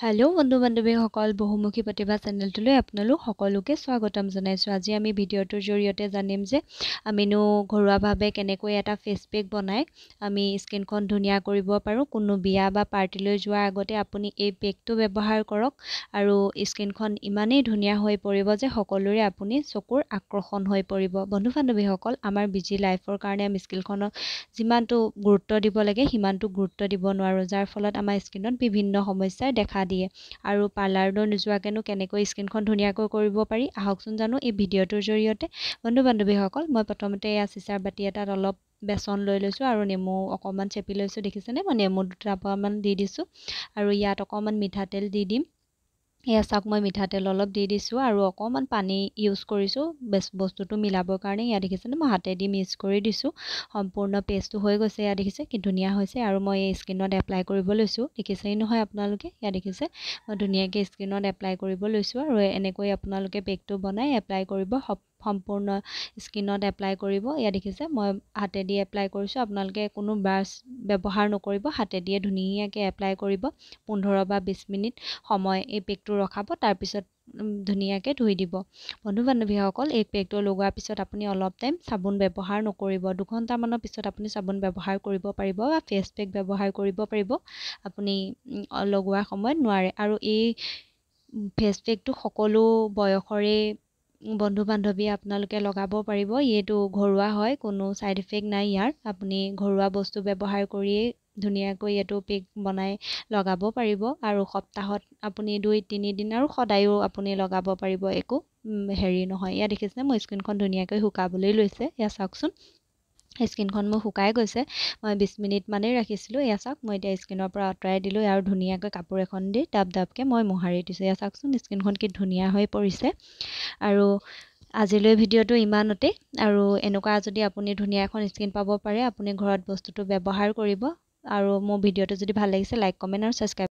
Hello' বন্ধু বান্ধৱীসকল বহুমুখী প্ৰতিভা চেনেলটোলৈ আপোনালোক সকলোকে স্বাগতম জনাইছোঁ। আজি আমি ভিডিঅ'টোৰ জৰিয়তে জানিম যে আমিনো ঘৰুৱাভাৱে কেনেকৈ এটা ফেচ পেক বনাই আমি স্কিনখন ধুনীয়া কৰিব পাৰোঁ। কোনো বিয়া বা পাৰ্টিলৈ যোৱাৰ আগতে আপুনি এই পেকটো ব্যৱহাৰ কৰক আৰু স্কিনখন ইমানেই ধুনীয়া হৈ পৰিব যে সকলোৰে আপুনি চকুৰ আকৰ্ষণ হৈ পৰিব। বন্ধু বান্ধৱীসকল, আমাৰ বিজি লাইফৰ কাৰণে আমি স্কিনখনক যিমানটো গুৰুত্ব দিব লাগে সিমানটো গুৰুত্ব দিব নোৱাৰোঁ, যাৰ ফলত আমাৰ স্কিনত বিভিন্ন সমস্যাই দেখা দিয়ে। আৰু পাৰ্লাৰলৈ নোযোৱাকৈনো কেনেকৈ স্কিনখন ধুনীয়াকৈ কৰিব পাৰি আহকচোন জানো এই ভিডিঅ'টোৰ জৰিয়তে। বন্ধু বান্ধৱীসকল, মই প্ৰথমতে এয়া চিচাৰ বাতি এটাত অলপ বেচন লৈ লৈছোঁ আৰু নেমু অকণমান চেপি লৈছোঁ। দেখিছেনে? মই নেমু দুটামান দি দিছোঁ আৰু ইয়াত অকণমান মিঠাতেল দি দিম। এয়া চাওক, মই মিঠাতেল অলপ দি দিছোঁ আৰু অকণমান পানী ইউজ কৰিছোঁ বস্তুটো মিলাবৰ কাৰণে। ইয়াত দেখিছেনে মই হাতেদি মিক্স কৰি দিছোঁ। সম্পূৰ্ণ পেষ্টটো হৈ গৈছে। ইয়াত দেখিছে কি ধুনীয়া হৈছে আৰু মই এই স্কিনত এপ্লাই কৰিব লৈছোঁ। দেখিছেই নহয় আপোনালোকে? ইয়াত দেখিছে মই ধুনীয়াকৈ স্কিনত এপ্লাই কৰিব লৈছোঁ আৰু এনেকৈ আপোনালোকে পেকটো বনাই এপ্লাই কৰিব, সম্পূৰ্ণ স্কিনত এপ্লাই কৰিব। ইয়াত দেখিছে মই হাতেদি এপ্লাই কৰিছোঁ। আপোনালোকে কোনো ব্ৰাছ ব্যৱহাৰ নকৰিব, হাতেদিয়ে ধুনীয়াকৈ এপ্লাই কৰিব। 15 বা 20 মিনিট সময় এই পেকটো ৰখাব, তাৰপিছত ধুনীয়াকৈ ধুই দিব। বন্ধু বান্ধৱীসকল, এই পেকটো লগোৱাৰ পিছত আপুনি অলপ টাইম চাবোন ব্যৱহাৰ নকৰিব। 2 ঘণ্টামানৰ পিছত আপুনি চাবোন ব্যৱহাৰ কৰিব পাৰিব বা ফেচ পেক ব্যৱহাৰ কৰিব পাৰিব। আপুনি লগোৱাৰ সময়ত নোৱাৰে। আৰু এই ফেচ পেকটো সকলো বয়সৰে বন্ধু বান্ধৱী আপোনালোকে লগাব পাৰিব। এইটো ঘৰুৱা হয়, কোনো ছাইড ইফেক্ট নাই ইয়াৰ। আপুনি ঘৰুৱা বস্তু ব্যৱহাৰ কৰিয়েই ধুনীয়াকৈ এইটো পেক বনাই লগাব পাৰিব আৰু সপ্তাহত আপুনি 2-3 দিন আৰু সদায়ো আপুনি লগাব পাৰিব, একো হেৰি নহয়। ইয়াত দেখিছেনে মই স্কিনখন ধুনীয়াকৈ শুকাবলৈ লৈছে। এয়া চাওকচোন, স্কিনখন মোৰ শুকাই গৈছে। মই 20 মিনিটমানেই ৰাখিছিলোঁ। এয়া চাওক, মই এতিয়া স্কিনৰ পৰা আঁতৰাই দিলোঁ আৰু ধুনীয়াকৈ কাপোৰ এখন দি ডাবকৈ মই মোহাৰি দিছোঁ। এয়া চাওকচোন স্কিনখন কি ধুনীয়া হৈ পৰিছে। আৰু আজিলৈ ভিডিঅ'টো ইমানতেই। আৰু এনেকুৱা যদি আপুনি ধুনীয়া এখন স্কিন পাব পাৰে, আপুনি ঘৰত বস্তুটো ব্যৱহাৰ কৰিব। আৰু মোৰ ভিডিঅ'টো যদি ভাল লাগিছে লাইক, কমেণ্ট আৰু ছাবস্ক্ৰাইব